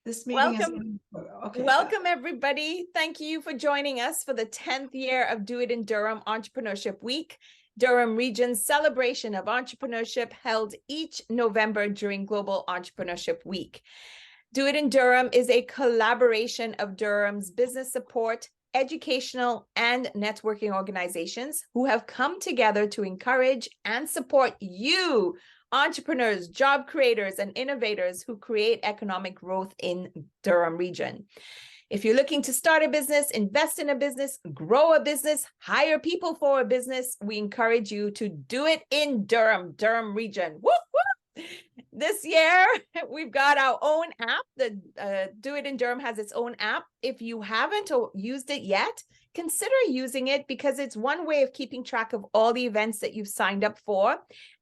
This meeting is Welcome. okay. Welcome, everybody. Thank you for joining us for the 10th year of Do It in Durham Entrepreneurship Week, Durham Region's celebration of entrepreneurship held each November during Global Entrepreneurship Week. Do It in Durham is a collaboration of Durham's business support, educational, and networking organizations who have come together to encourage and support you, entrepreneurs, job creators, and innovators who create economic growth in Durham region. If you're looking to start a business, invest in a business, grow a business, hire people for a business, we encourage you to do it in Durham region. Woo, woo! This year, we've got our own app. The Do It in Durham has its own app. If you haven't used it yet, consider using it because it's one way of keeping track of all the events that you've signed up for.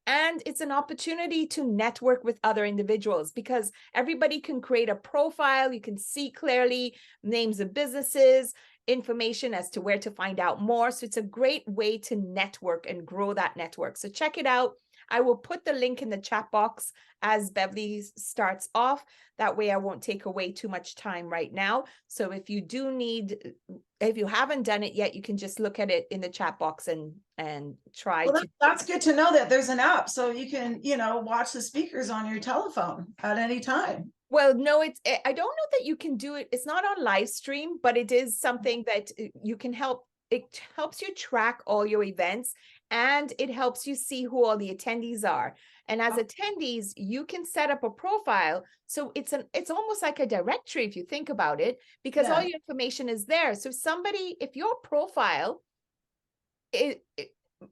And it's an opportunity to network with other individuals because everybody can create a profile. You can see clearly names of businesses, information as to where to find out more. So it's a great way to network and grow that network. So check it out. I will put the link in the chat box as Beverley starts off. That way I won't take away too much time right now. So if you haven't done it yet, you can just look at it in the chat box and try. Well, that's good to know that there's an app so you can, watch the speakers on your telephone at any time. Well, no, I don't know that you can do it. It's not on live stream, but it is something that you can help. It helps you track all your events and it helps you see who all the attendees are. And as attendees, you can set up a profile. So it's almost like a directory if you think about it, because all your information is there. So if your profile,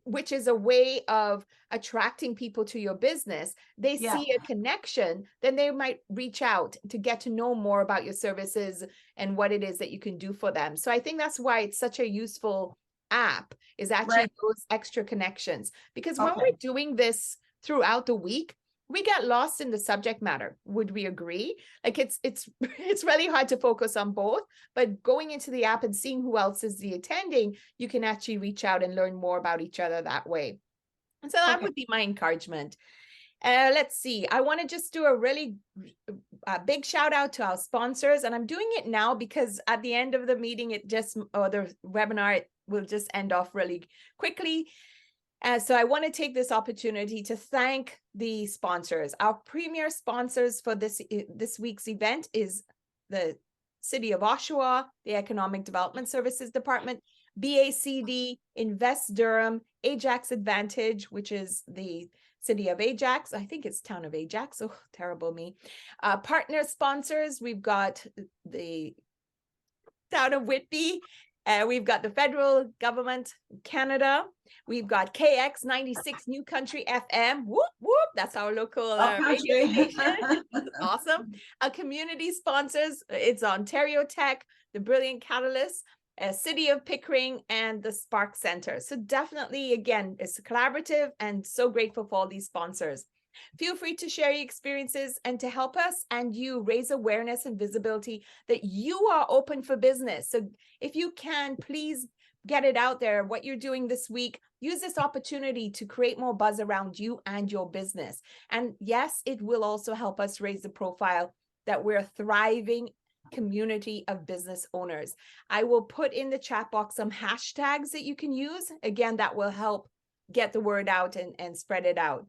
which is a way of attracting people to your business, they see a connection, then they might reach out to get to know more about your services and what it is that you can do for them. So I think that's why it's such a useful app, is actually those extra connections. Because when we're doing this throughout the week, we get lost in the subject matter. Would we agree? Like it's really hard to focus on both, but going into the app and seeing who else is the attending, you can actually reach out and learn more about each other that way. And so that would be my encouragement. Let's see. I want to just do a really big shout out to our sponsors, and I'm doing it now because at the end of the meeting, the webinar, it will just end off really quickly. So I want to take this opportunity to thank the sponsors. Our premier sponsors for this week's event is the City of Oshawa, the Economic Development Services Department, BACD, Invest Durham, Ajax Advantage, which is the City of Ajax. I think it's Town of Ajax. Oh, terrible me. Partner sponsors, we've got the Town of Whitby. We've got the federal government, Canada. We've got KX 96 New Country FM. Whoop, whoop. That's our local radio station. Awesome. Our community sponsors, it's Ontario Tech, the Brilliant Catalyst, City of Pickering, and the Spark Center. So definitely, again, it's collaborative and so grateful for all these sponsors. Feel free to share your experiences and to help us and you raise awareness and visibility that you are open for business. So if you can, please get it out there. What you're doing this week, use this opportunity to create more buzz around you and your business. And yes, it will also help us raise the profile that we're a thriving community of business owners. I will put in the chat box some hashtags that you can use. Again, that will help get the word out and spread it out.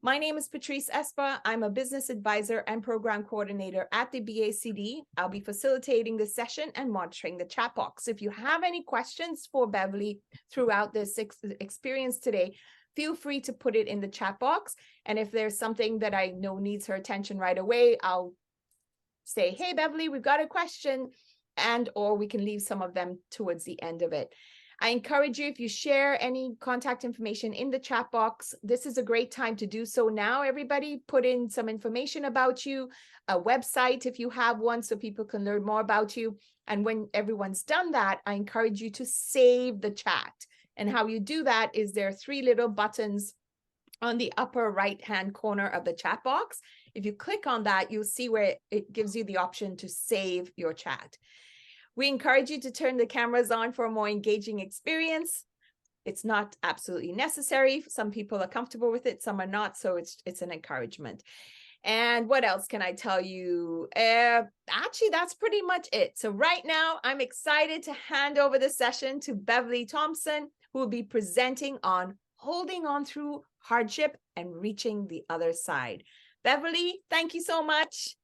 My name is Patrice Espa. I'm a business advisor and program coordinator at the BACD. I'll be facilitating the session and monitoring the chat box. If you have any questions for Beverley throughout this experience today, feel free to put it in the chat box. And if there's something that I know needs her attention right away, I'll say, hey, Beverley, we've got a question, or we can leave some of them towards the end of it. I encourage you, if you share any contact information in the chat box, this is a great time to do so now. Everybody put in some information about you, a website if you have one, so people can learn more about you. And when everyone's done that, I encourage you to save the chat. And how you do that is there are 3 little buttons on the upper right-hand corner of the chat box. If you click on that, you'll see where it gives you the option to save your chat. We encourage you to turn the cameras on for a more engaging experience. It's not absolutely necessary. Some people are comfortable with it, some are not, so it's an encouragement. And what else can I tell you? Actually, that's pretty much it. So right now, I'm excited to hand over the session to Beverley Thomson, who will be presenting on holding on through hardship and reaching the other side. Beverley, thank you so much.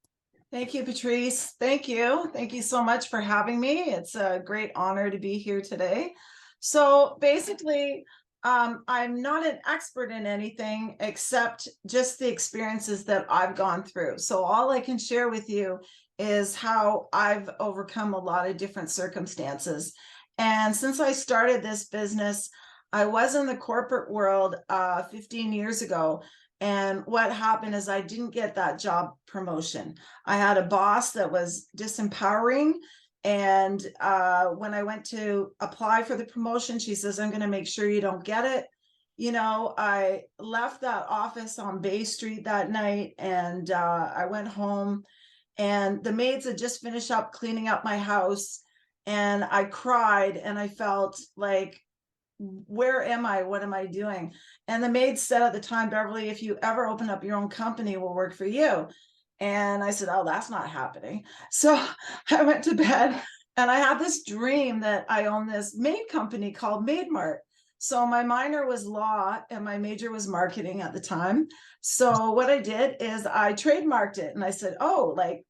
Thank you, Patrice. Thank you. Thank you so much for having me. It's a great honor to be here today. So basically, I'm not an expert in anything except just the experiences that I've gone through. So all I can share with you is how I've overcome a lot of different circumstances. And since I started this business, I was in the corporate world 15 years ago. And what happened is I didn't get that job promotion. I had a boss that was disempowering. And when I went to apply for the promotion, she says, I'm going to make sure you don't get it. You know, I left that office on Bay Street that night, and I went home, and the maids had just finished up cleaning up my house. And I cried, and I felt like, where am I? What am I doing? And the maid said at the time, Beverley, if you ever open up your own company, we'll work for you. And I said, oh, that's not happening. So I went to bed, and I had this dream that I own this maid company called Maid Mart. So my minor was law and my major was marketing at the time. So what I did is I trademarked it, and I said, oh, like,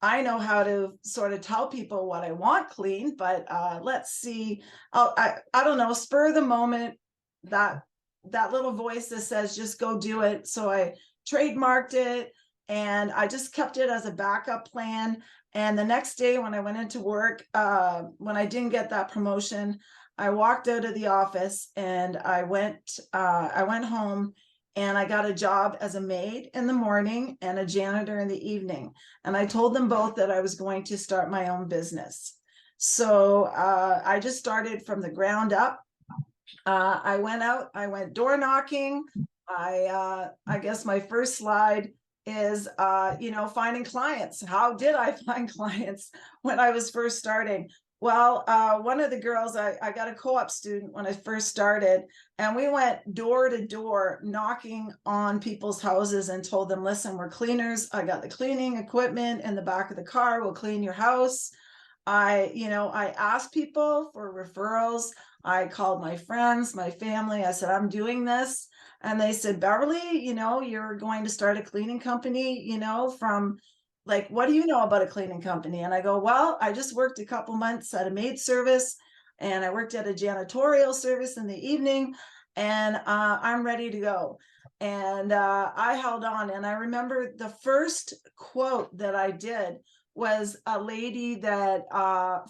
I know how to sort of tell people what I want clean, but let's see. I don't know, spur of the moment, that little voice that says, just go do it. So I trademarked it, and I just kept it as a backup plan. And the next day when I went into work, when I didn't get that promotion, I walked out of the office, and I went home, and I got a job as a maid in the morning and a janitor in the evening. And I told them both that I was going to start my own business. So I just started from the ground up. I went out, I went door knocking. I guess my first slide is, finding clients. How did I find clients when I was first starting? Well, one of the girls, I got a co-op student when I first started, and we went door to door knocking on people's houses and told them, listen, we're cleaners. I got the cleaning equipment in the back of the car. We'll clean your house. I asked people for referrals. I called my friends, my family. I said, I'm doing this. And they said, Beverley, you're going to start a cleaning company, from, like, what do you know about a cleaning company? And I go, well, I just worked a couple months at a maid service, and I worked at a janitorial service in the evening, and I'm ready to go. And I held on. And I remember the first quote that I did was a lady that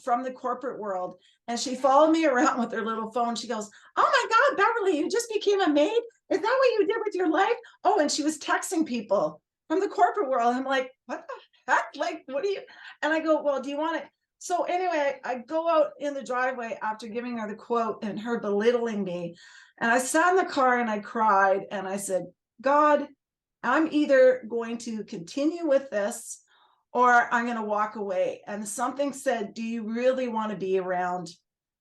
from the corporate world, and she followed me around with her little phone. She goes, oh my God, Beverley, you just became a maid? Is that what you did with your life? Oh, and she was texting people from the corporate world. I'm like, what the heck? Like, what do you? And I go, well, do you want it? So anyway, I go out in the driveway after giving her the quote and her belittling me. And I sat in the car and I cried, and I said, God, I'm either going to continue with this or I'm going to walk away. And something said, do you really want to be around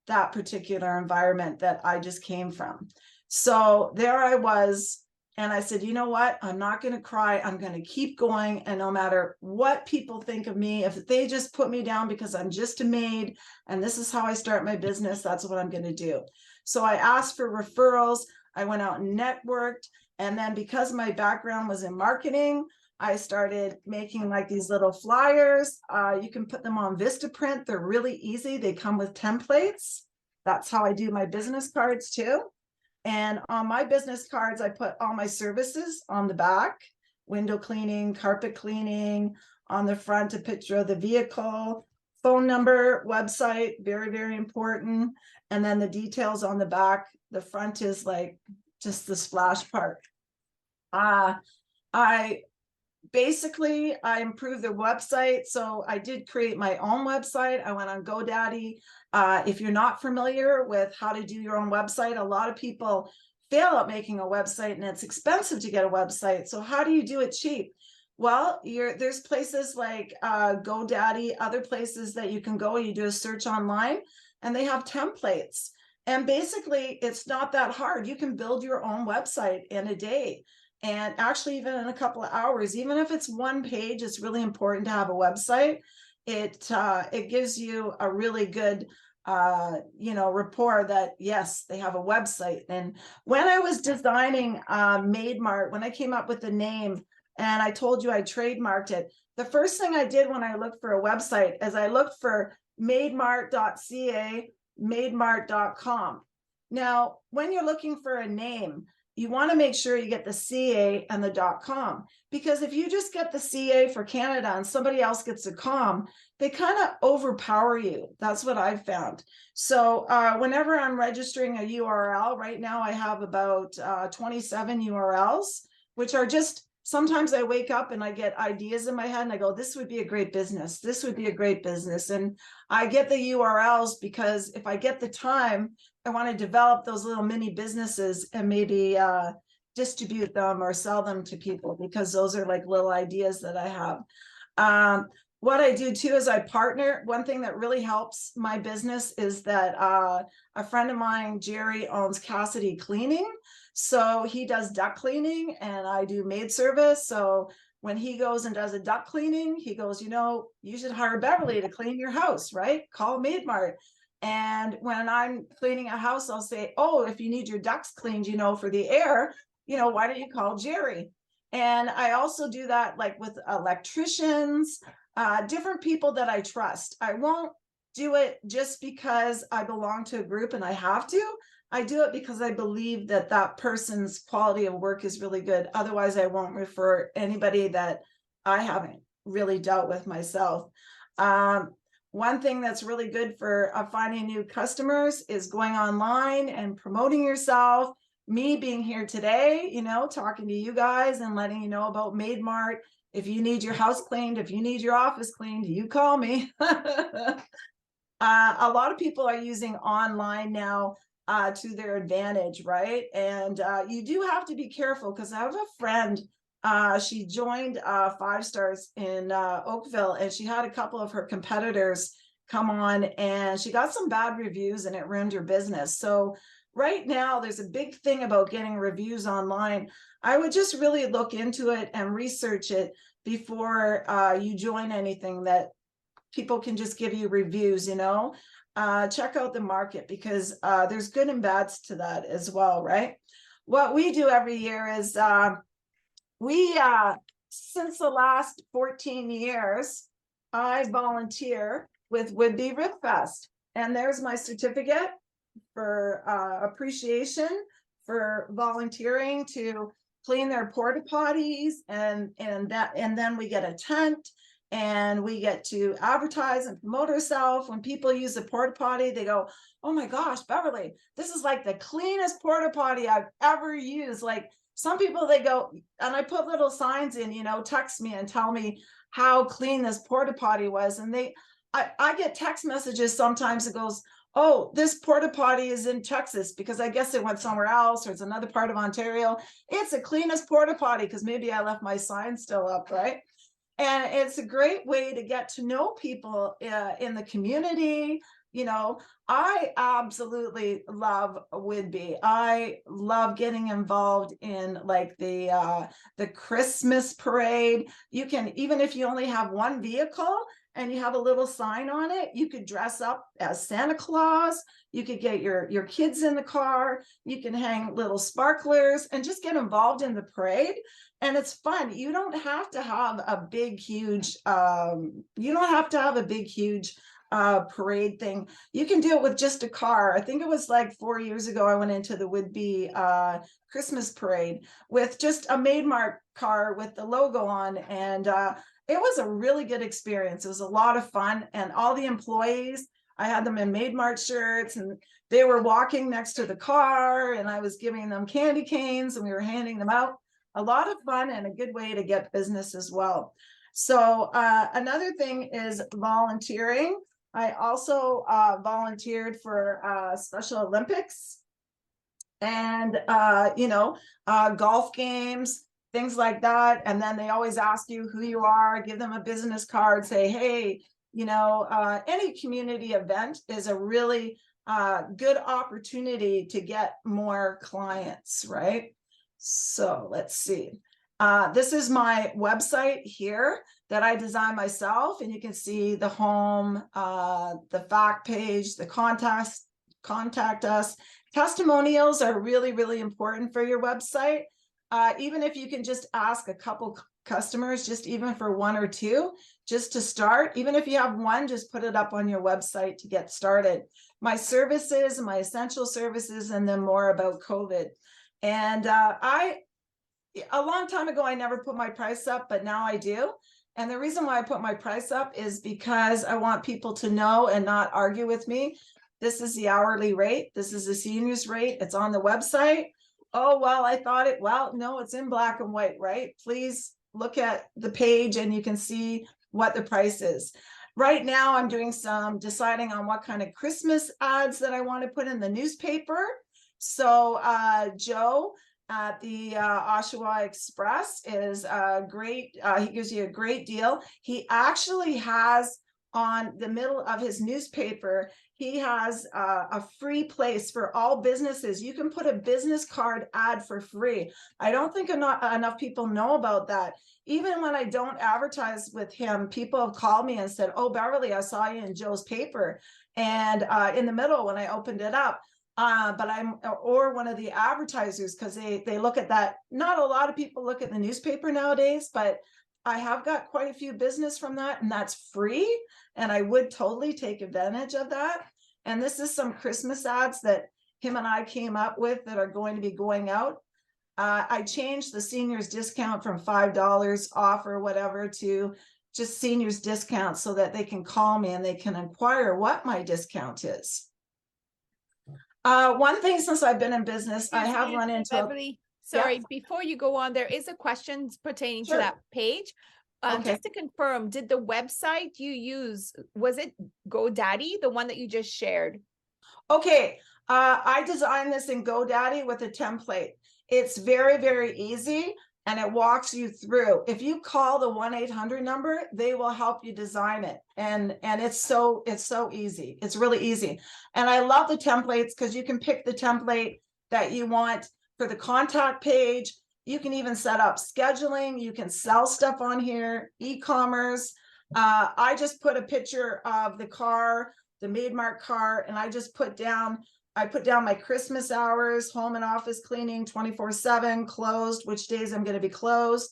that particular environment that I just came from? So there I was. And I said, you know what? I'm not going to cry. I'm going to keep going. And no matter what people think of me, if they just put me down because I'm just a maid and this is how I start my business, that's what I'm going to do. So I asked for referrals. I went out and networked. And then because my background was in marketing, I started making like these little flyers. You can put them on Vistaprint. They're really easy. They come with templates. That's how I do my business cards too. And on my business cards, I put all my services on the back: window cleaning, carpet cleaning. On the front, a picture of the vehicle, phone number, website, very, very important. And then the details on the back. The front is like just the splash part. I improved the website. So I did create my own website. I went on GoDaddy. If you're not familiar with how to do your own website, a lot of people fail at making a website, and it's expensive to get a website. So how do you do it cheap? Well, there's places like GoDaddy, other places that you can go. You do a search online, and they have templates. And basically, it's not that hard. You can build your own website in a day. And actually, even in a couple of hours, even if it's one page, it's really important to have a website. It gives you a really good rapport that yes, they have a website. And when I was designing Made Mart, when I came up with the name, and I told you I trademarked it, the first thing I did when I looked for a website is I looked for mademart.ca, mademart.com. Now, when you're looking for a name, you want to make sure you get the CA and the .com, because if you just get the CA for Canada and somebody else gets a com, they kind of overpower you. That's what I've found. So whenever I'm registering a URL, right now I have about 27 URLs, which are just, sometimes I wake up and I get ideas in my head and I go, this would be a great business. This would be a great business. And I get the URLs because if I get the time, I want to develop those little mini businesses and maybe distribute them or sell them to people, because those are like little ideas that I have. What I do too is I partner. One thing that really helps my business is that a friend of mine, Jerry, owns Cassidy Cleaning. So he does duct cleaning and I do maid service. So when he goes and does a duct cleaning, he goes, you should hire Beverley to clean your house, right? Call Maid Mart. And when I'm cleaning a house, I'll say, oh, if you need your ducts cleaned, for the air, why don't you call Jerry? And I also do that like with electricians, different people that I trust. I won't do it just because I belong to a group and I have to. I do it because I believe that that person's quality of work is really good. Otherwise, I won't refer anybody that I haven't really dealt with myself. One thing that's really good for finding new customers is going online and promoting yourself. Me being here today, talking to you guys and letting you know about Made Mart. If you need your house cleaned, if you need your office cleaned, you call me. A lot of people are using online now to their advantage, right? And you do have to be careful, because I have a friend, she joined 5 Stars in Oakville, and she had a couple of her competitors come on and she got some bad reviews and it ruined her business. So right now there's a big thing about getting reviews online. I would just really look into it and research it before you join anything that people can just give you reviews. Check out the market, because there's good and bads to that as well, right? What we do every year is we since the last 14 years, I volunteer with Would-Be Ribfest, and there's my certificate for appreciation for volunteering to clean their porta potties, and then we get a tent. And we get to advertise and promote ourselves. When people use the porta potty, they go, oh my gosh, Beverley, this is like the cleanest porta potty I've ever used. Like some people, they go, and I put little signs in, text me and tell me how clean this porta potty was. And I get text messages sometimes that goes, oh, this porta potty is in Texas, because I guess it went somewhere else, or it's another part of Ontario. It's the cleanest porta potty, because maybe I left my sign still up, right? And it's a great way to get to know people in the community. I absolutely love Would-Be. I love getting involved in like the Christmas parade. You can, even if you only have one vehicle and you have a little sign on it, you could dress up as Santa Claus. You could get your kids in the car. You can hang little sparklers and just get involved in the parade. And it's fun. You don't have to have a big, huge, parade thing. You can do it with just a car. I think it was like 4 years ago, I went into the Would-Be Christmas parade with just a Made Mart car with the logo on. And it was a really good experience. It was a lot of fun. And all the employees, I had them in Made Mart shirts, and they were walking next to the car, and I was giving them candy canes and we were handing them out. A lot of fun and a good way to get business as well. So another thing is volunteering. I also volunteered for Special Olympics and, golf games, things like that. And then they always ask you who you are, give them a business card, say, hey, any community event is a really good opportunity to get more clients, right? So let's see. This is my website here that I designed myself, and you can see the home, the fact page, the contact us. Testimonials are really, really important for your website. Even if you can just ask a couple customers, just even for one or two, just to start. Even if you have one, just put it up on your website to get started. My services, my essential services, and then more about COVID. And a long time ago, I never put my price up, but now I do. And the reason why I put my price up is because I want people to know and not argue with me. This is the hourly rate. This is the seniors rate. It's on the website. Oh, well, I thought it, well, no, it's in black and white, right? Please look at the page and you can see what the price is. Right now, I'm doing some deciding on what kind of Christmas ads that I want to put in the newspaper. So Joe at the Oshawa Express is great. He gives you a great deal. He actually has on the middle of his newspaper, he has a free place for all businesses. You can put a business card ad for free. I don't think enough people know about that. Even when I don't advertise with him, people have called me and said, oh, Beverley, I saw you in Joe's paper. And in the middle, when I opened it up, but or one of the advertisers, because they look at that. Not a lot of people look at the newspaper nowadays, but I have got quite a few business from that, and that's free. And I would totally take advantage of that. And this is some Christmas ads that him and I came up with that are going to be going out. I changed the seniors discount from $5 off or whatever to just seniors discount so that they can call me and they can inquire what my discount is. One thing since I've been in business, I have run into Beverly, sorry, before you go on, there is a question pertaining to that page. Okay. Just to confirm, did the website you use, was it GoDaddy, the one that you just shared? Okay, I designed this in GoDaddy with a template. It's very, very easy, and it walks you through. If you call the 1-800 number, they will help you design it. And it's so easy. It's really easy. And I love the templates because you can pick the template that you want for the contact page. You can even set up scheduling. You can sell stuff on here, e-commerce. I just put a picture of the car, the Maidmark car, and I just put down my Christmas hours, home and office cleaning 24/7, closed, which days I'm going to be closed.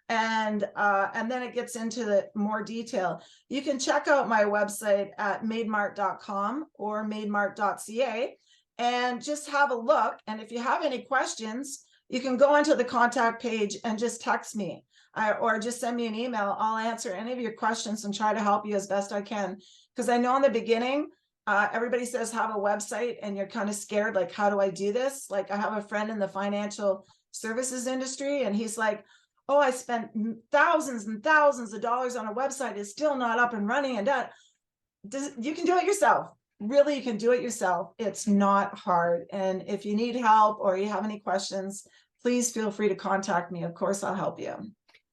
And then it gets into the more detail. You can check out my website at maidmark.com or maidmark.ca and just have a look. And if you have any questions, you can go into the contact page and just text me or just send me an email. I'll answer any of your questions and try to help you as best I can. Because I know in the beginning, everybody says have a website and you're kind of scared, like, how do I do this? Like, I have a friend in the financial services industry and he's like, oh, I spent thousands and thousands of dollars on a website. It's still not up and running. And you can do it yourself. Really, you can do it yourself. It's not hard. And if you need help or you have any questions, please feel free to contact me. Of course, I'll help you.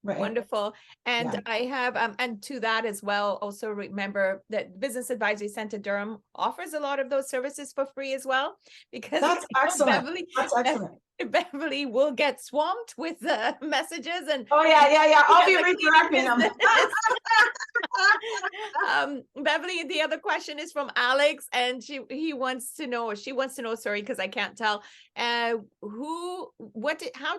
Right. Wonderful. And I have, and to that as well, also remember that Business Advisory Center Durham offers a lot of those services for free as well, because that's excellent. That's excellent. Beverly will get swamped with messages and oh yeah I'll be redirecting them. Beverly, the other question is from Alex, and she wants to know, sorry, because I can't tell, how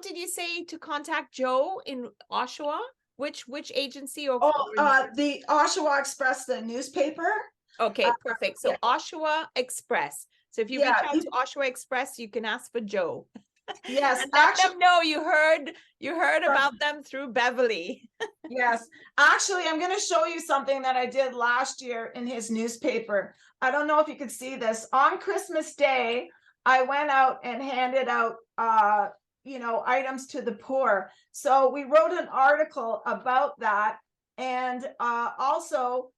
did you say to contact Joe in Oshawa? Which agency or the Oshawa Express, the newspaper. Okay, perfect. So Oshawa Express. So if you reach out to Oshawa Express, you can ask for Joe. Yes, and let them know you heard about them through Beverly. Yes, actually, I'm going to show you something that I did last year in his newspaper. I don't know if you could see this. On Christmas Day, I went out and handed out items to the poor. So we wrote an article about that, and also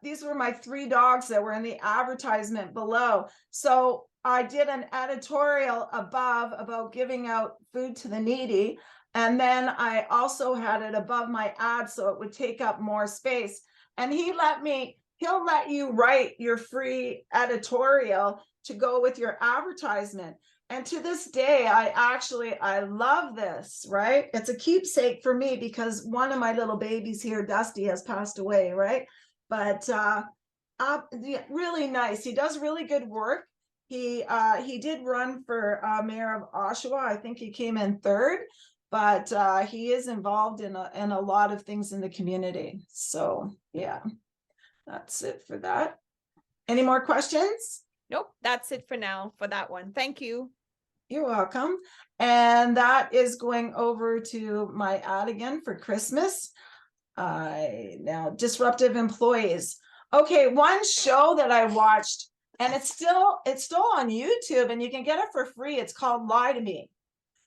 these were my 3 dogs that were in the advertisement below. So I did an editorial above about giving out food to the needy. And then I also had it above my ad so it would take up more space. And he'll let you write your free editorial to go with your advertisement. And to this day, I love this, right? It's a keepsake for me because one of my little babies here, Dusty, has passed away, right? But really nice. He does really good work. He did run for mayor of Oshawa. I think he came in third, but he is involved in a lot of things in the community. So yeah, that's it for that. Any more questions? Nope, that's it for now for that one. Thank you. You're welcome. And that is going over to my ad again for Christmas. Now, disruptive employees. Okay, one show that I watched, and it's still on YouTube, and you can get it for free. It's called Lie to Me.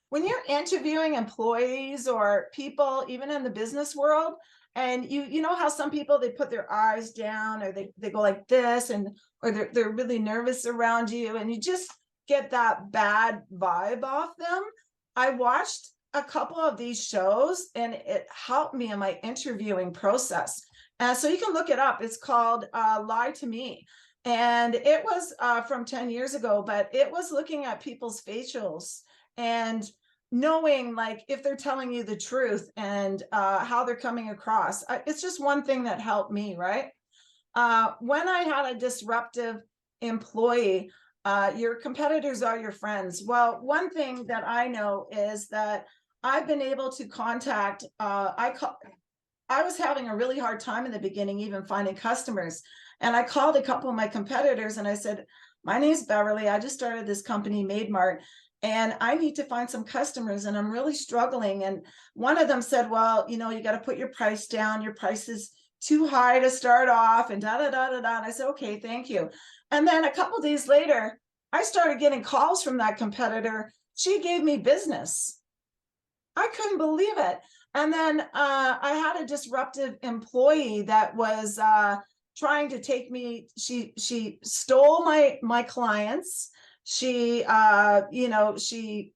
When you're interviewing employees or people, even in the business world, and you know how some people, they put their eyes down, or they go like this, and or they're really nervous around you, and you just get that bad vibe off them. I watched a couple of these shows, and it helped me in my interviewing process. And so you can look it up. It's called Lie to Me. And it was from 10 years ago, but it was looking at people's facials and knowing like if they're telling you the truth and how they're coming across. It's just one thing that helped me, right? When I had a disruptive employee, your competitors are your friends. Well, one thing that I know is that I've been able to contact, I was having a really hard time in the beginning, even finding customers. And I called a couple of my competitors and I said, my name's Beverley. I just started this company, Made Mart, and I need to find some customers and I'm really struggling. And one of them said, well, you know, you got to put your price down. Your price is too high to start off and da da da da da. And I said, okay, thank you. And then a couple of days later, I started getting calls from that competitor. She gave me business. I couldn't believe it. And then I had a disruptive employee that was trying to take me. She stole my clients. She she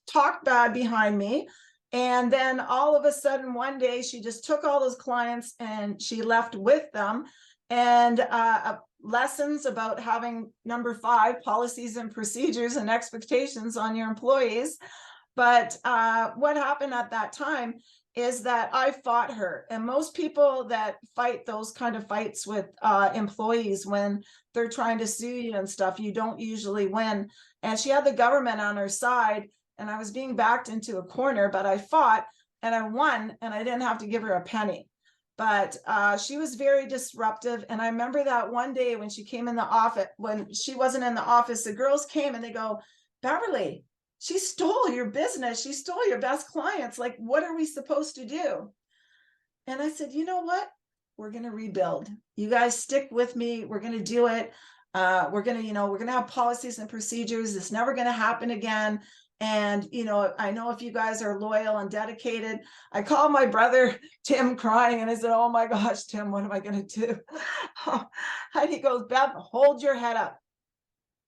talked bad behind me. And then all of a sudden, one day, she just took all those clients and she left with them. And lessons about having number 5 policies and procedures and expectations on your employees. But what happened at that time is that I fought her. And most people that fight those kind of fights with employees when they're trying to sue you and stuff, you don't usually win. And she had the government on her side, and I was being backed into a corner, but I fought and I won, and I didn't have to give her a penny. But she was very disruptive. And I remember that one day when she came in the office, when she wasn't in the office, the girls came and they go, Beverley, she stole your business. She stole your best clients. Like, what are we supposed to do? And I said, you know what? We're going to rebuild. You guys stick with me. We're going to do it. We're going to have policies and procedures. It's never going to happen again. And, I know if you guys are loyal and dedicated. I called my brother, Tim, crying. And I said, oh my gosh, Tim, what am I going to do? And he goes, Bev, hold your head up.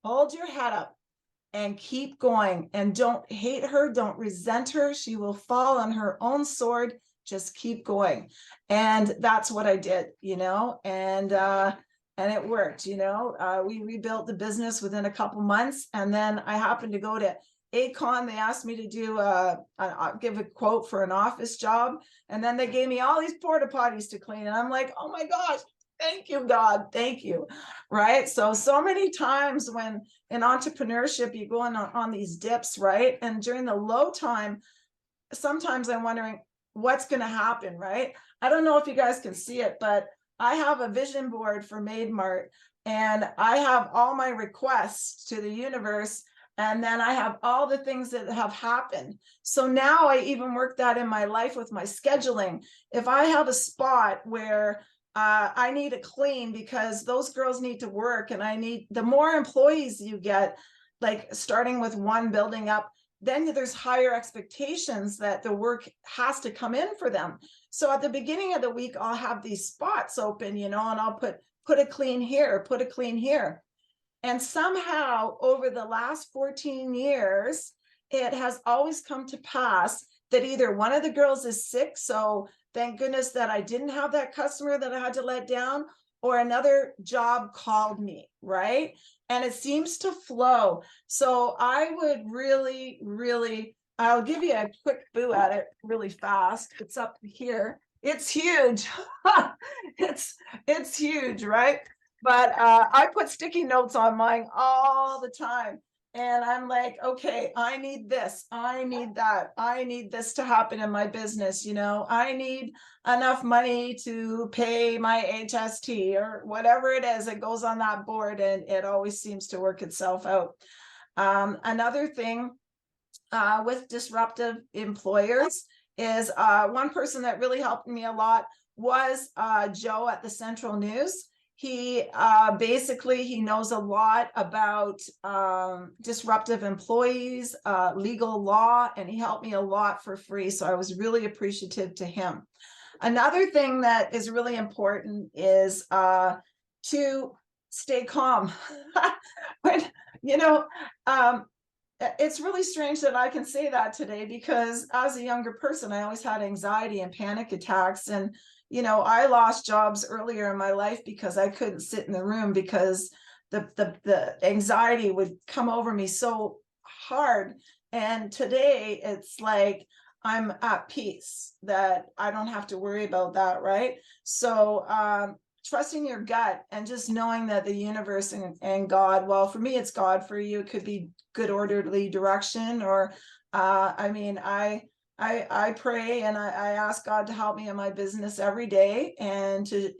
Hold your head up. And keep going, and don't hate her, don't resent her. She will fall on her own sword. Just keep going. And that's what I did, and it worked. We rebuilt the business within a couple months, and then I happened to go to Acon. They asked me to do give a quote for an office job, and then they gave me all these porta potties to clean, and I'm like, oh my gosh, thank you, God. Thank you. Right. So many times when in entrepreneurship, you go on these dips, right? And during the low time, sometimes I'm wondering what's going to happen, right? I don't know if you guys can see it, but I have a vision board for Made Mart, and I have all my requests to the universe. And then I have all the things that have happened. So now I even work that in my life with my scheduling. If I have a spot where I need to clean because those girls need to work, and the more employees you get, like starting with one building up, then there's higher expectations that the work has to come in for them. So at the beginning of the week, I'll have these spots open, and I'll put a clean here, put a clean here. And somehow over the last 14 years, it has always come to pass that either one of the girls is sick, so thank goodness that I didn't have that customer that I had to let down, or another job called me, right? And it seems to flow. So I would really, really, I'll give you a quick boo at it really fast. It's up here. It's huge. it's huge, right? But I put sticky notes on mine all the time. And I'm like, okay, I need this. I need that. I need this to happen in my business. I need enough money to pay my HST or whatever it is that goes on that board. And it always seems to work itself out. Another thing with disruptive employers is one person that really helped me a lot was Joe at the Central News. He basically, he knows a lot about disruptive employees, legal law, and he helped me a lot for free. So I was really appreciative to him. Another thing that is really important is to stay calm. When, it's really strange that I can say that today, because as a younger person, I always had anxiety and panic attacks. And, I lost jobs earlier in my life because I couldn't sit in the room because the anxiety would come over me so hard. And today it's like I'm at peace, that I don't have to worry about that, right? So trusting your gut and just knowing that the universe and God, well, for me, it's God. For you, it could be good orderly direction, or I pray and I ask God to help me in my business every day and to,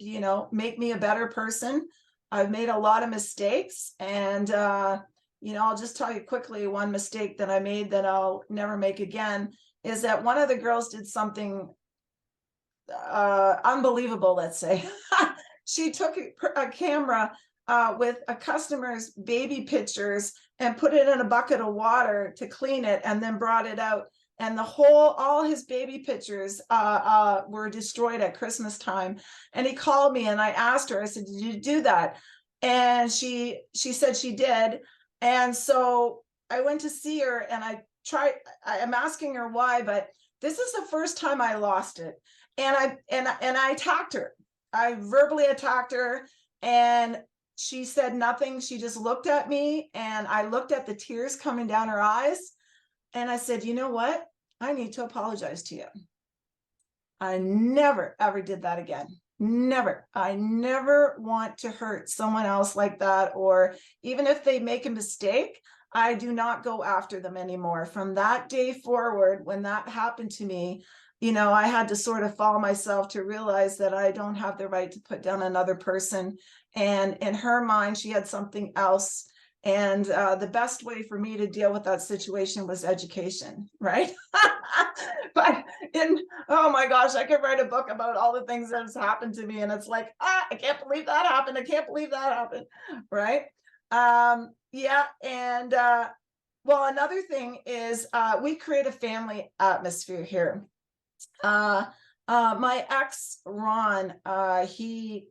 make me a better person. I've made a lot of mistakes, and I'll just tell you quickly one mistake that I made that I'll never make again is that one of the girls did something unbelievable, let's say. She took a camera with a customer's baby pictures and put it in a bucket of water to clean it, and then brought it out. And all his baby pictures were destroyed at Christmas time. And he called me and I asked her, I said, did you do that? And she said she did. And so I went to see her and I'm asking her why, but this is the first time I lost it. And I attacked her. I verbally attacked her, and she said nothing. She just looked at me, and I looked at the tears coming down her eyes. And I said, you know what? I need to apologize to you. I never, ever did that again. Never. I never want to hurt someone else like that. Or even if they make a mistake, I do not go after them anymore. From that day forward, when that happened to me, I had to sort of fall myself to realize that I don't have the right to put down another person. And in her mind, she had something else. And the best way for me to deal with that situation was education, right? But oh my gosh, I could write a book about all the things that has happened to me. And it's like, I can't believe that happened. I can't believe that happened, right? Yeah. And well, another thing is we create a family atmosphere here. My ex, Ron, he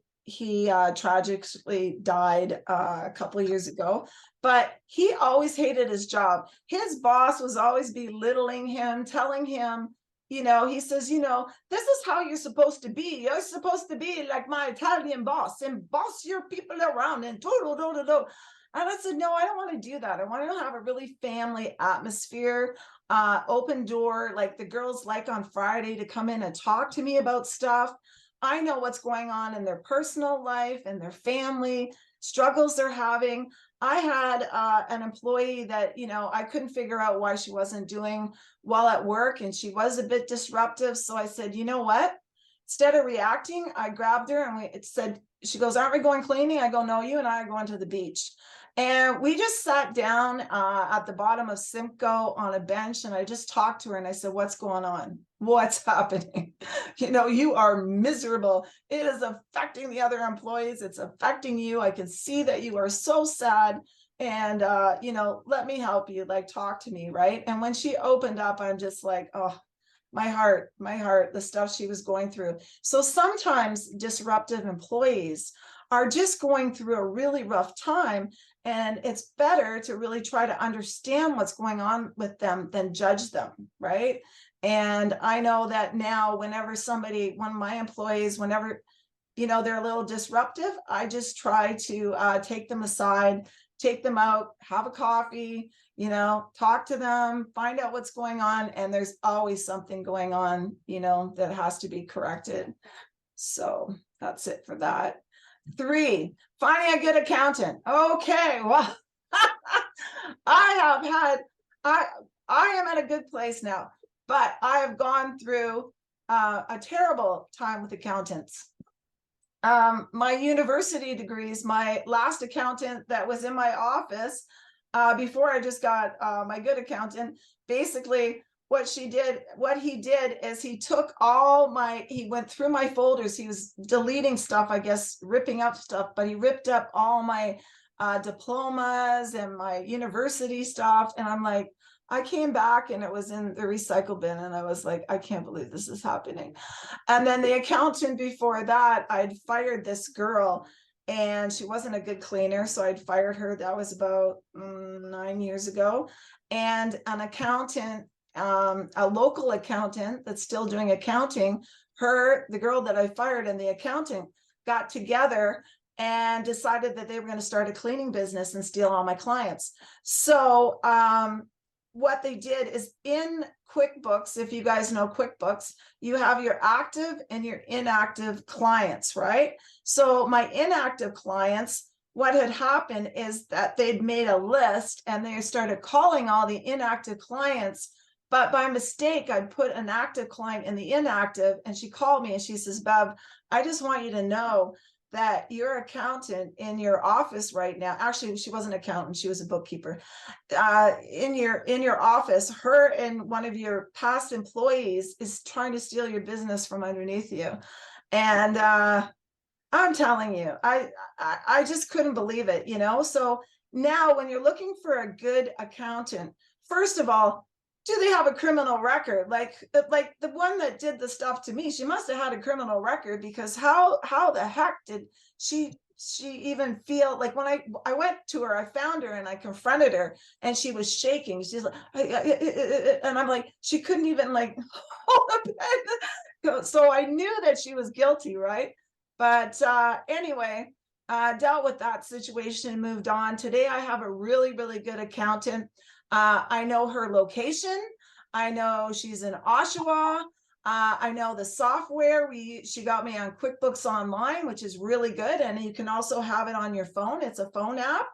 tragically died a couple of years ago, but he always hated his job. His boss was always belittling him, telling him, he says, this is how you're supposed to be. You're supposed to be like my Italian boss and boss your people around and do. And I said, no, I don't want to do that. I want to have a really family atmosphere, open door, like the girls like on Friday to come in and talk to me about stuff. I know what's going on in their personal life and their family struggles they're having. I had an employee that, I couldn't figure out why she wasn't doing well at work, and she was a bit disruptive. So I said, you know what? Instead of reacting, I grabbed her and she goes, aren't we going cleaning? I go, no, you and I are going to the beach. And we just sat down at the bottom of Simcoe on a bench, and I just talked to her and I said, what's going on? What's happening? You are miserable. It is affecting the other employees. It's affecting you. I can see that you are so sad. And, let me help you, like, talk to me. Right. And when she opened up, I'm just like, oh, my heart, the stuff she was going through. So sometimes disruptive employees are just going through a really rough time. And it's better to really try to understand what's going on with them than judge them, right? And I know that now, whenever one of my employees, whenever you know, they're a little disruptive, I just try to take them aside, take them out, have a coffee, you know, talk to them, find out what's going on. And there's always something going on, you know, that has to be corrected. So that's it for that. 3, finding a good accountant. Okay, well, I have had, I, I am at a good place now, but I have gone through a terrible time with accountants. My university degrees, my last accountant that was in my office before I just got my good accountant, basically what he did is he took he went through my folders. He was deleting stuff, I guess, ripping up stuff, but he ripped up all my diplomas and my university stuff. And I'm like, I came back and it was in the recycle bin. And I was like, I can't believe this is happening. And then the accountant before that, I'd fired this girl and she wasn't a good cleaner. So I'd fired her. That was about 9 years ago. And an accountant, a local accountant that's still doing accounting, the girl that I fired and the accountant got together and decided that they were going to start a cleaning business and steal all my clients. So what they did is in QuickBooks, if you guys know QuickBooks, you have your active and your inactive clients, right? So my inactive clients, what had happened is that they'd made a list and they started calling all the inactive clients. But by mistake, I'd put an active client in the inactive, and she called me and she says, Bev, I just want you to know that your accountant in your office right now, actually, she wasn't an accountant, she was a bookkeeper, in your office, her and one of your past employees is trying to steal your business from underneath you. And I'm telling you, I just couldn't believe it, you know? So now when you're looking for a good accountant, first of all, do they have a criminal record? Like the one that did the stuff to me, she must have had a criminal record, because how the heck did she even feel like when I went to her, I found her and I confronted her and she was shaking. She's like, and I'm like, she couldn't even like hold a pen. So I knew that she was guilty, right? But anyway, dealt with that situation and moved on. Today I have a really, really good accountant. I know her location. I know she's in Oshawa. I know the software. She got me on QuickBooks Online, which is really good. And you can also have it on your phone. It's a phone app.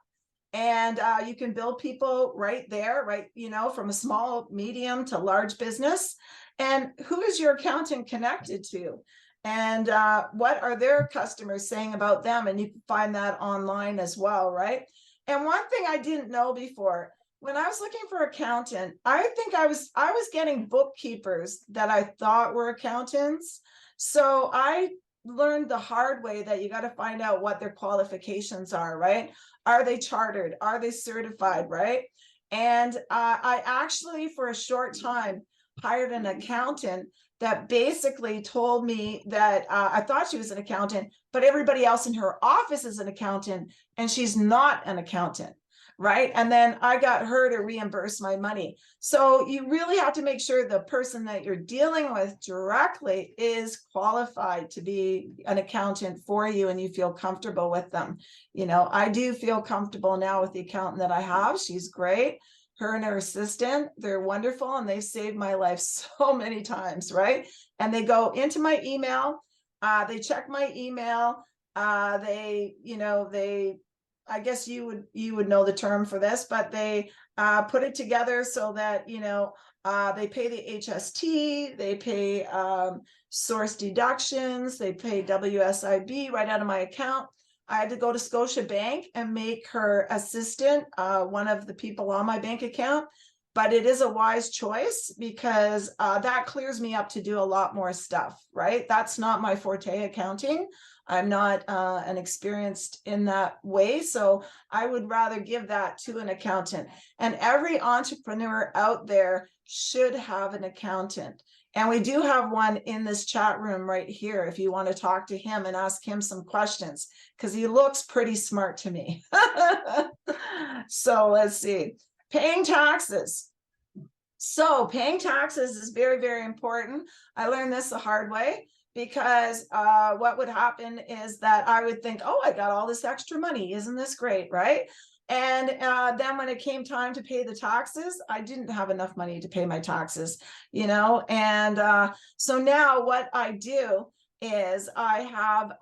And you can bill people right there, right, you know, from a small, medium to large business. And who is your accountant connected to? And what are their customers saying about them? And you can find that online as well, right? And one thing I didn't know before, when I was looking for accountant, I think I was getting bookkeepers that I thought were accountants. So I learned the hard way that you got to find out what their qualifications are, right? Are they chartered? Are they certified, right? And I actually, for a short time, hired an accountant that basically told me that I thought she was an accountant, but everybody else in her office is an accountant, and she's not an accountant. Right. And then I got her to reimburse my money. So you really have to make sure the person that you're dealing with directly is qualified to be an accountant for you and you feel comfortable with them. You know, I do feel comfortable now with the accountant that I have. She's great. Her and her assistant, they're wonderful, and they've saved my life so many times. Right. And they go into my email. They check my email. I guess you would know the term for this, but they put it together so that, you know, they pay the HST, they pay source deductions, they pay WSIB right out of my account. I had to go to Scotiabank and make her assistant one of the people on my bank account. But it is a wise choice, because that clears me up to do a lot more stuff, right? That's not my forte, accounting. I'm not an experienced in that way. So I would rather give that to an accountant. And every entrepreneur out there should have an accountant. And we do have one in this chat room right here, if you want to talk to him and ask him some questions, because he looks pretty smart to me. So let's see. Paying taxes. So paying taxes is very, very important. I learned this the hard way, because what would happen is that I would think, oh, I got all this extra money. Isn't this great? Right. And then when it came time to pay the taxes, I didn't have enough money to pay my taxes, and so now what I do is I have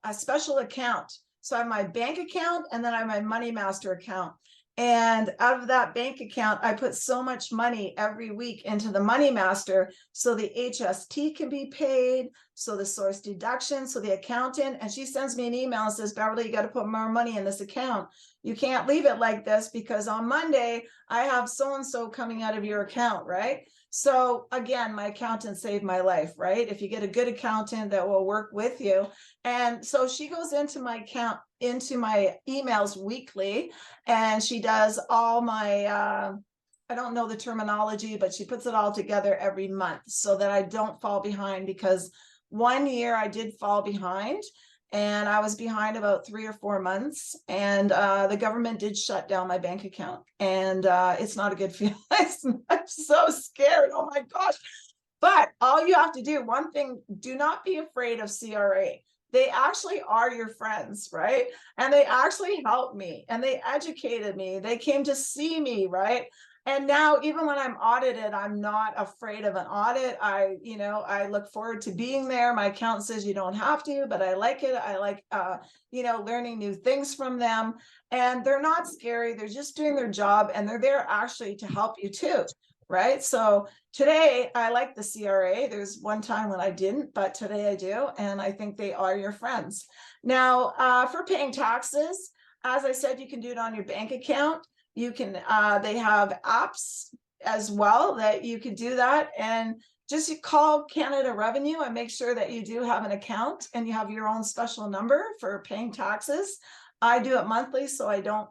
a special account. So I have my bank account, and then I have my Money Master account. And out of that bank account, I put so much money every week into the Money Master, so the HST can be paid, so the source deduction, so the accountant, and she sends me an email and says, Beverly, you got to put more money in this account. You can't leave it like this, because on Monday I have so-and-so coming out of your account, right? So again, my accountant saved my life, right? If you get a good accountant that will work with you. And so she goes into my account, into my emails weekly, and she does all my, I don't know the terminology, but she puts it all together every month so that I don't fall behind, because one year I did fall behind, and I was behind about 3 or 4 months, and the government did shut down my bank account, and it's not a good feeling. I'm so scared. Oh my gosh. But all you have to do, one thing, do not be afraid of CRA. They actually are your friends, right? And they actually helped me, and they educated me. They came to see me, right? And now, even when I'm audited, I'm not afraid of an audit. I look forward to being there. My accountant says you don't have to, but I like it. I like, learning new things from them. And they're not scary. They're just doing their job, and they're there actually to help you too, right? So today, I like the CRA. There's one time when I didn't, but today I do. And I think they are your friends. Now, for paying taxes, as I said, you can do it on your bank account. You can, they have apps as well that you could do that. And just you call Canada Revenue and make sure that you do have an account and you have your own special number for paying taxes. I do it monthly, so I don't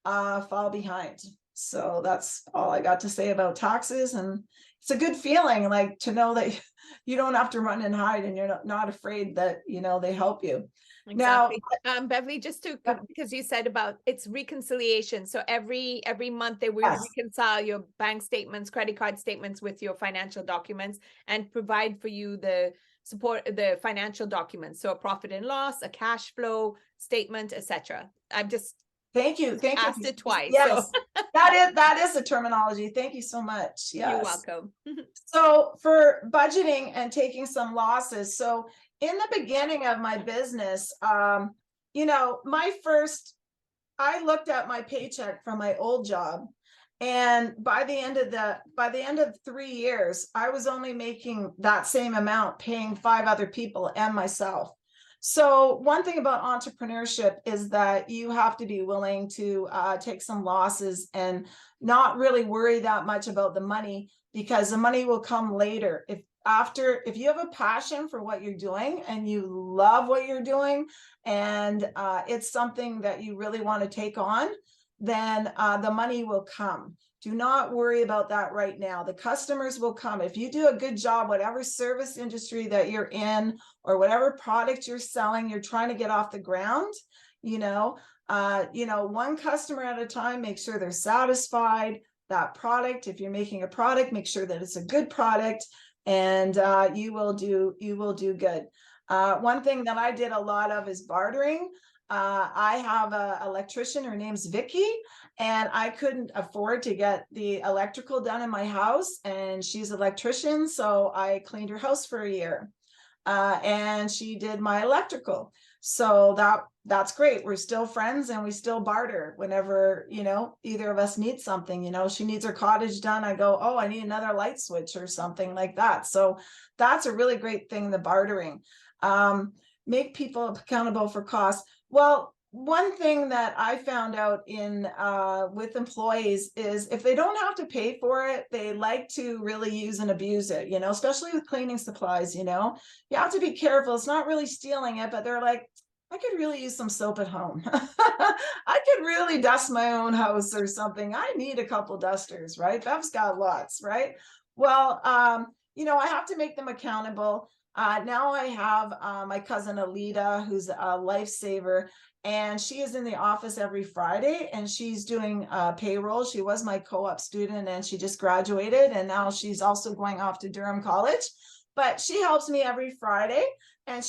fall behind. So that's all I got to say about taxes. And it's a good feeling, like, to know that you don't have to run and hide, and you're not afraid that, they help you. Exactly. Now, Beverly, just to, because you said about it's reconciliation. So every month they will yes. reconcile your bank statements, credit card statements with your financial documents, and provide for you the support, the financial documents. So a profit and loss, a cash flow statement, etc. I've just Thank you. asked it twice. Yes, So that is the terminology. Thank you so much. Yes. you're welcome. So for budgeting and taking some losses. So in the beginning of my business, I looked at my paycheck from my old job, and by the end of 3 years, I was only making that same amount, paying 5 other people and myself. So one thing about entrepreneurship is that you have to be willing to take some losses and not really worry that much about the money, because the money will come later. If you have a passion for what you're doing and you love what you're doing, and it's something that you really want to take on, then the money will come. Do not worry about that right now. The customers will come. If you do a good job, whatever service industry that you're in, or whatever product you're selling, you're trying to get off the ground, one customer at a time, make sure they're satisfied. That product, if you're making a product, make sure that it's a good product, and you will do good. One thing that I did a lot of is bartering. I have an electrician, her name's Vicky, and I couldn't afford to get the electrical done in my house, and she's an electrician, so I cleaned her house for a year, and she did my electrical. So that's great. We're still friends, and we still barter whenever, either of us needs something. She needs her cottage done, I go, oh, I need another light switch or something like that. So that's a really great thing, the bartering. Make people accountable for costs. Well, one thing that I found out with employees is, if they don't have to pay for it, they like to really use and abuse it, especially with cleaning supplies. You have to be careful. It's not really stealing it, but they're like, I could really use some soap at home. I could really dust my own house or something. I need a couple dusters, right? Bev's got lots, right? Well, I have to make them accountable. Now I have my cousin Alita, who's a lifesaver, and she is in the office every Friday, and she's doing payroll. She was my co-op student, and she just graduated, and now she's also going off to Durham College. but she helps me every Friday, and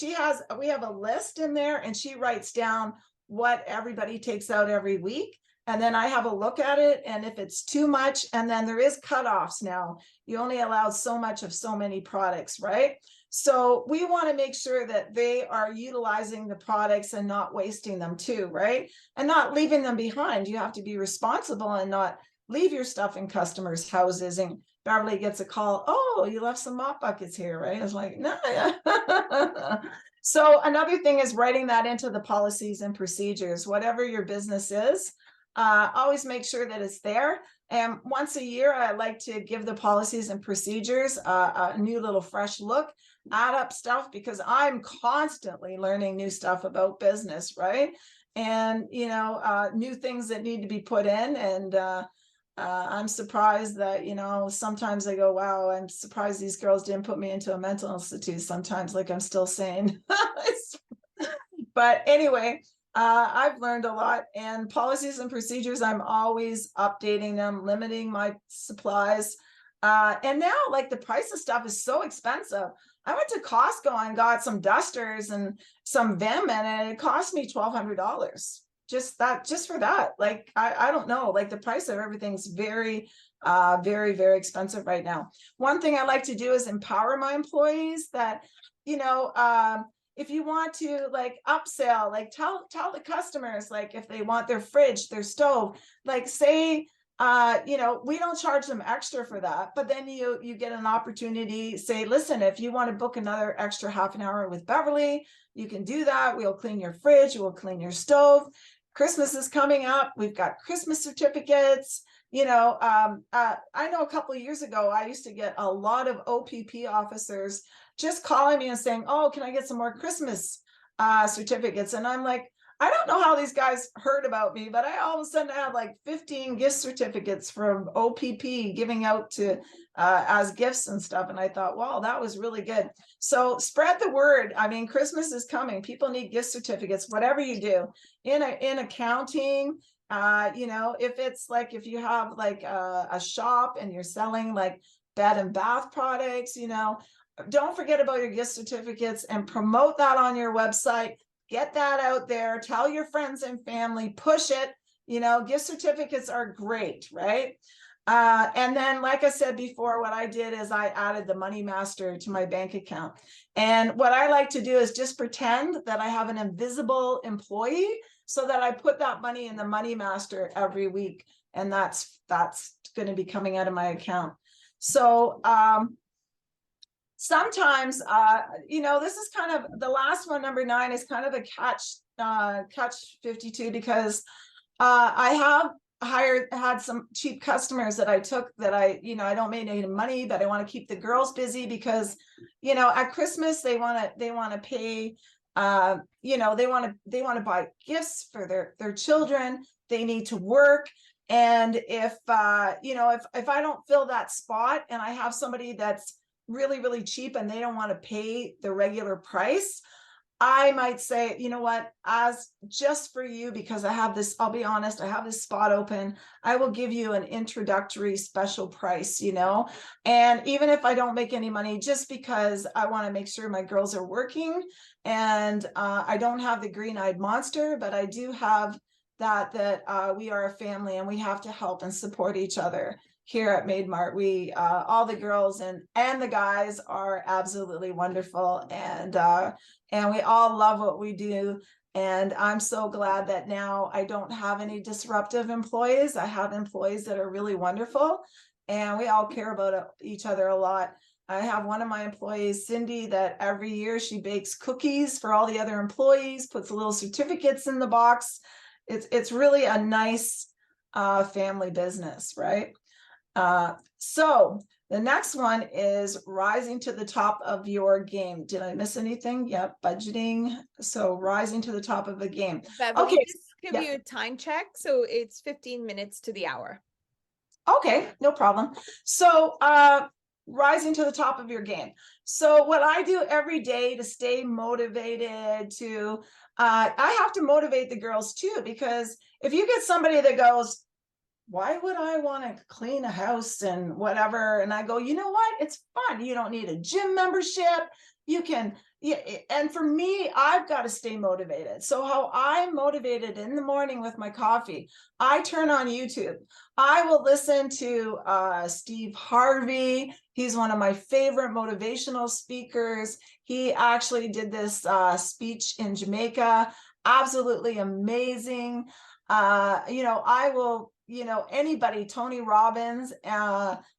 we have a list in there, and she writes down what everybody takes out every week. And then I have a look at it, and if it's too much, and then there is cutoffs now. You only allow so much of so many products, right? So we want to make sure that they are utilizing the products and not wasting them too, right? And not leaving them behind. You have to be responsible and not leave your stuff in customers' houses. And Beverly gets a call, oh, you left some mop buckets here, right? I was like, no. So another thing is writing that into the policies and procedures, whatever your business is. Always make sure that it's there. And once a year, I like to give the policies and procedures a new little fresh look, add up stuff, because I'm constantly learning new stuff about business, right? And, new things that need to be put in. And I'm surprised that, sometimes I go, wow, I'm surprised these girls didn't put me into a mental institute sometimes, like I'm still sane. But anyway, I've learned a lot, and policies and procedures, I'm always updating them, limiting my supplies. And now, like, the price of stuff is so expensive. I went to Costco and got some dusters and some Vim, and it cost me $1,200. Just for that. Like, I don't know, like, the price of everything's very, very expensive right now. One thing I like to do is empower my employees that, if you want to, like, upsell, like, tell the customers, like, if they want their fridge, their stove, like, say, we don't charge them extra for that, but then you get an opportunity, say, listen, if you want to book another extra half an hour with Beverly, you can do that. We'll clean your fridge, we'll clean your stove. Christmas is coming up. We've got Christmas certificates. I know a couple of years ago, I used to get a lot of OPP officers just calling me and saying, oh, can I get some more Christmas certificates? And I'm like, I don't know how these guys heard about me, but I all of a sudden had like 15 gift certificates from OPP giving out to as gifts and stuff. And I thought, wow, that was really good. So spread the word. I mean, Christmas is coming. People need gift certificates, whatever you do in accounting. If it's like, if you have like a shop and you're selling like bed and bath products, don't forget about your gift certificates and promote that on your website. Get that out there, tell your friends and family, push it. Gift certificates are great, right? And then, like I said before, what I did is I added the Money Master to my bank account. And what I like to do is just pretend that I have an invisible employee so that I put that money in the Money Master every week. And that's going to be coming out of my account. So, sometimes, this is kind of the last one, number 9, is kind of a catch 52, because I have had some cheap customers that I took that I don't make any money, but I want to keep the girls busy because, at Christmas they want to pay, they want to buy gifts for their children. They need to work. And if I don't fill that spot and I have somebody that's really cheap and they don't want to pay the regular price, I might say, you know what, as just for you, because I have this, I'll be honest, I have this spot open, I will give you an introductory special price, and even if I don't make any money, just because I want to make sure my girls are working, and I don't have the green-eyed monster, but I do have that we are a family and we have to help and support each other. Here at Maid Mart, we all the girls and the guys are absolutely wonderful, and we all love what we do. And I'm so glad that now I don't have any disruptive employees. I have employees that are really wonderful, and we all care about each other a lot. I have one of my employees, Cindy, that every year she bakes cookies for all the other employees, puts little certificates in the box. It's really a nice family business, right? So the next one is rising to the top of your game. Did I miss anything? Yep, budgeting. So rising to the top of the game. Beverly, Okay. just give you a time check. So it's 15 minutes to the hour. Okay, no problem. So rising to the top of your game. So what I do every day to stay motivated to, I have to motivate the girls too, because if you get somebody that goes, why would I want to clean a house and whatever? And I go, you know what? It's fun. You don't need a gym membership. You can, yeah. And for me, I've got to stay motivated. So how I'm motivated in the morning with my coffee, I turn on YouTube. I will listen to Steve Harvey. He's one of my favorite motivational speakers. He actually did this speech in Jamaica. Absolutely amazing. I will, anybody, Tony Robbins,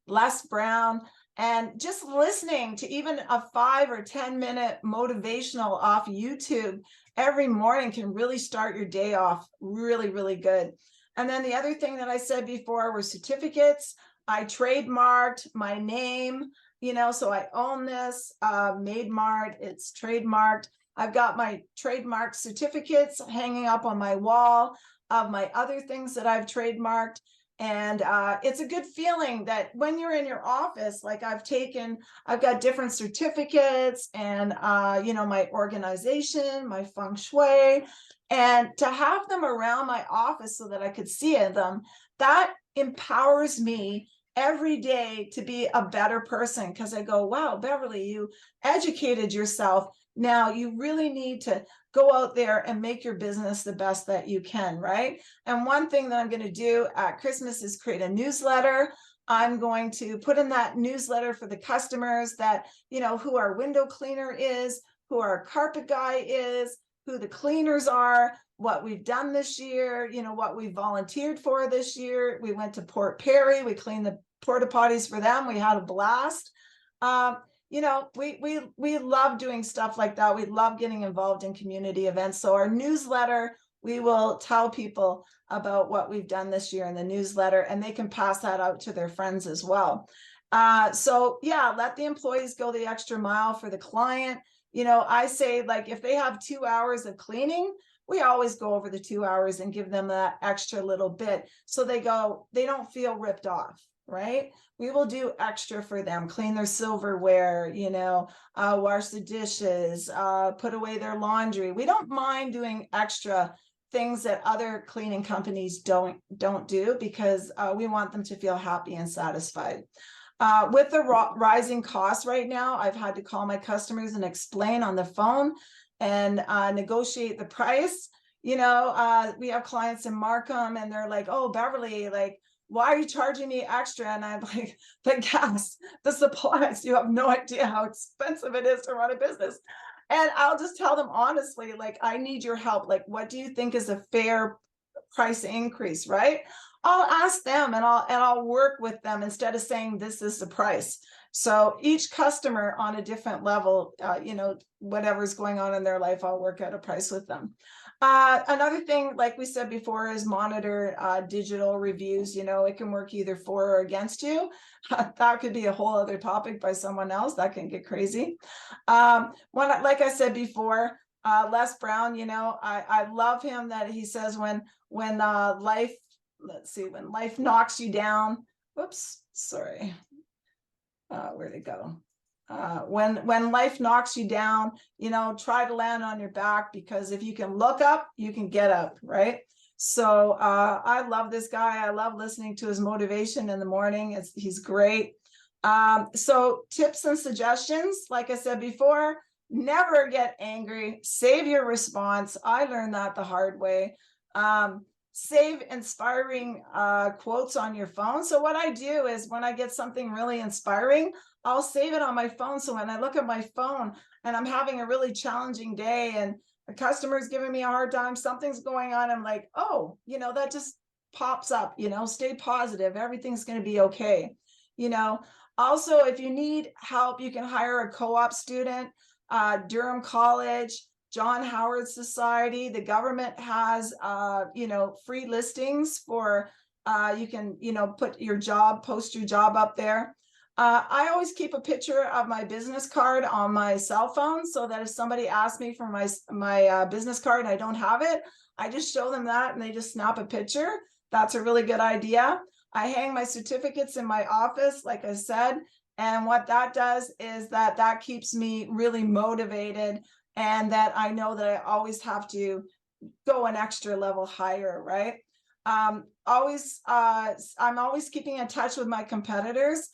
Les Brown, and just listening to even a 5 or 10 minute motivational off YouTube every morning can really start your day off really, really good. And then the other thing that I said before were certificates. I trademarked my name, so I own this, Made Mart, it's trademarked. I've got my trademark certificates hanging up on my wall of my other things that I've trademarked. And it's a good feeling that when you're in your office, like I've got different certificates and, my organization, my feng shui, and to have them around my office so that I could see them, that empowers me every day to be a better person. Because I go, wow, Beverley, you educated yourself. Now you really need to go out there and make your business the best that you can, right? And one thing that I'm going to do at Christmas is create a newsletter. I'm going to put in that newsletter for the customers that, who our window cleaner is, who our carpet guy is, who the cleaners are, what we've done this year, what we volunteered for this year. We went to Port Perry, we cleaned the porta potties for them. We had a blast. We love doing stuff like that. We love getting involved in community events. So our newsletter, we will tell people about what we've done this year in the newsletter, and they can pass that out to their friends as well. So yeah, let the employees go the extra mile for the client. I say, like, if they have 2 hours of cleaning, we always go over the 2 hours and give them that extra little bit. So they don't feel ripped off, right? We will do extra for them, clean their silverware, wash the dishes, put away their laundry. We don't mind doing extra things that other cleaning companies don't do, because we want them to feel happy and satisfied. With the rising costs right now, I've had to call my customers and explain on the phone and negotiate the price. We have clients in Markham and they're like, oh, Beverley, like, why are you charging me extra? And I'm like, the gas, the supplies, you have no idea how expensive it is to run a business. And I'll just tell them honestly, like, I need your help. Like, what do you think is a fair price increase, right? I'll ask them and I'll work with them instead of saying this is the price. So each customer on a different level, whatever's going on in their life, I'll work out a price with them. Another thing, like we said before, is monitor digital reviews. It can work either for or against you. That could be a whole other topic by someone else. That can get crazy. Like I said before, Les Brown, I love him that he says when life, when life knocks you down, whoops, sorry. Where'd it go? When life knocks you down, try to land on your back, because if you can look up, you can get up, right? So I love this guy. I love listening to his motivation in the morning. He's great. So tips and suggestions, like I said before, never get angry. Save your response. I learned that the hard way. Save inspiring quotes on your phone. So what I do is when I get something really inspiring, I'll save it on my phone. So when I look at my phone and I'm having a really challenging day and a customer's giving me a hard time, something's going on, I'm like, oh, that just pops up, stay positive. Everything's going to be okay. Also, if you need help, you can hire a co-op student, Durham College, John Howard Society. The government has, free listings for, you can, post your job up there. I always keep a picture of my business card on my cell phone, so that if somebody asks me for my business card and I don't have it, I just show them that and they just snap a picture. That's a really good idea. I hang my certificates in my office, like I said, and what that does is that keeps me really motivated, and that I know that I always have to go an extra level higher, right? I'm always keeping in touch with my competitors.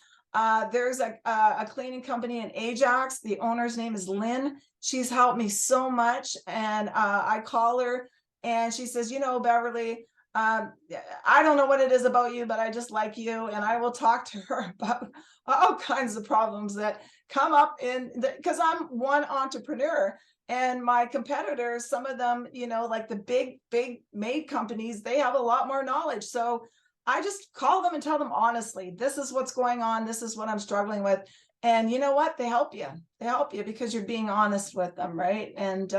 There's a cleaning company in Ajax. The owner's name is Lynn. She's helped me so much. And I call her and she says, you know, Beverly, I don't know what it is about you, but I just like you. And I will talk to her about all kinds of problems that come up because I'm one entrepreneur. And my competitors, some of them, you know, like the big maid companies, they have a lot more knowledge. So I just call them and tell them honestly, this is what's going on. This is what I'm struggling with. And you know what? They help you. They help you because you're being honest with them, right? And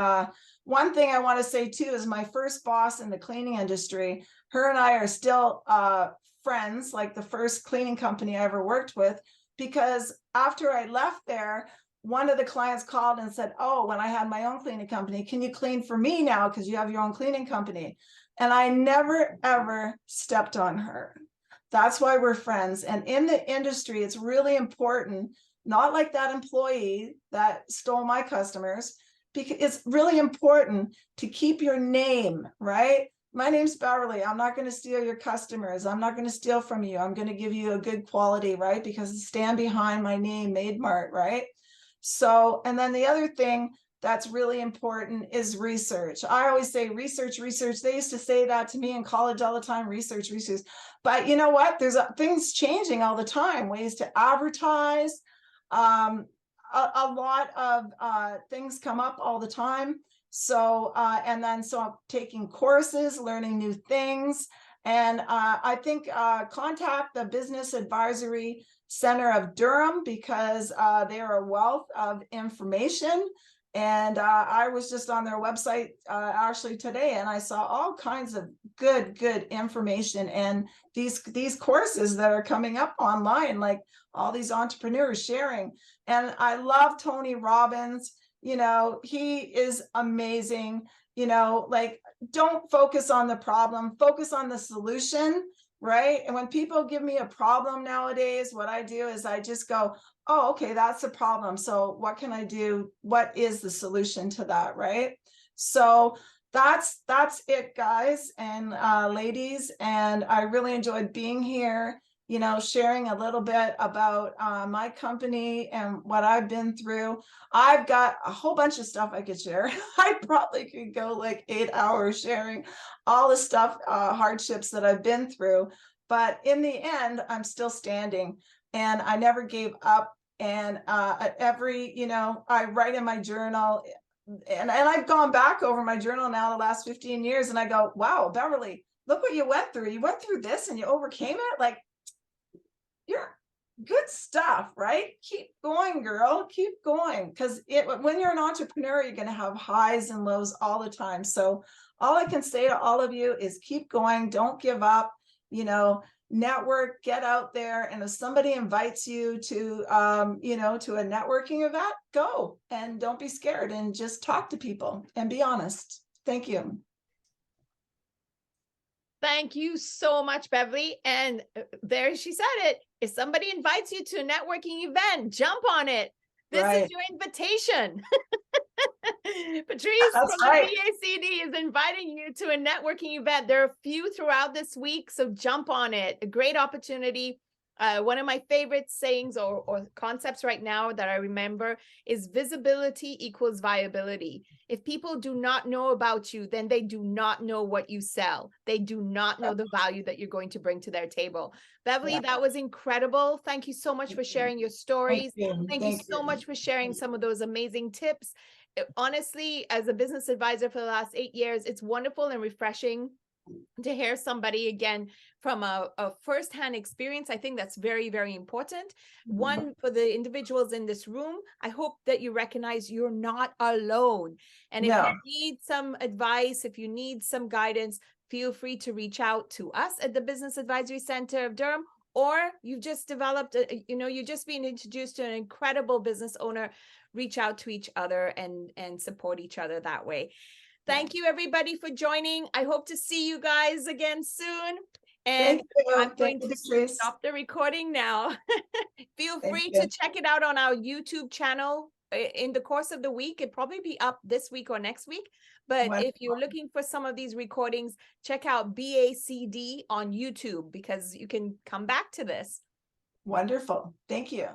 one thing I want to say too is my first boss in the cleaning industry, her and I are still friends, like the first cleaning company I ever worked with, because after I left there, one of the clients called and said, oh, when I had my own cleaning company, can you clean for me now because you have your own cleaning company? And I never, ever stepped on her. That's why we're friends. And in the industry, it's really important, not like that employee that stole my customers, because it's really important to keep your name, right? My name's Beverly. I'm not going to steal your customers. I'm not going to steal from you. I'm going to give you a good quality, right? Because I stand behind my name, Made Mart, right? So, and then the other thing that's really important is research. I always say research, research. They used to say that to me in college all the time, research, research. But you know what? There's things changing all the time, ways to advertise. A lot of things come up all the time. So, so I'm taking courses, learning new things. And I think contact the Business Advisory Center of Durham because they are a wealth of information. And I was just on their website actually today, and I saw all kinds of good information and these courses that are coming up online, like all these entrepreneurs sharing. And I love Tony Robbins. You know, he is amazing. You know, like, don't focus on the problem, focus on the solution. Right. And when people give me a problem nowadays, what I do is I just go, oh, okay, that's the problem. So what can I do? What is the solution to that? Right. So that's it, guys and ladies. And I really enjoyed being here, you know, sharing a little bit about my company and what I've been through. I've got a whole bunch of stuff I could share. I probably could go like 8 hours sharing all the stuff, hardships that I've been through. But in the end, I'm still standing and I never gave up. And you know, I write in my journal, and I've gone back over my journal now the last 15 years and I go, wow, Beverly, look what you went through. You went through this and you overcame it. Like, you're good stuff, right? Keep going, girl. Keep going. Because when you're an entrepreneur, you're going to have highs and lows all the time. So all I can say to all of you is keep going. Don't give up. You know, network, get out there. And if somebody invites you to, you know, to a networking event, go and don't be scared and just talk to people and be honest. Thank you. Thank you so much, Beverly. And there she said it. If somebody invites you to a networking event, jump on it. This is your invitation. Patrice from the BACD is inviting you to a networking event. There are a few throughout this week, so jump on it. A great opportunity. One of my favorite sayings or concepts right now that I remember is visibility equals viability. If people do not know about you, then they do not know what you sell. They do not know the value that you're going to bring to their table. Beverly, that was incredible. Thank you so much for sharing your stories. Thank you so much for sharing some of those amazing tips. Honestly, as a business advisor for the last 8 years, it's wonderful and refreshing to hear somebody again from a firsthand experience. I think that's very, very important. One, for the individuals in this room, I hope that you recognize you're not alone. And if you need some advice, if you need some guidance, feel free to reach out to us at the Business Advisory Center of Durham, or you've just developed, you're just being introduced to an incredible business owner. Reach out to each other and support each other that way. Thank you, everybody, for joining. I hope to see you guys again soon. And I'm going to stop the recording now. Feel free to check it out on our YouTube channel, in the course of the week. It'd probably be up this week or next week. But if you're Wonderful. looking for some of these recordings, check out BACD on YouTube, because you can come back to this. Wonderful. Thank you.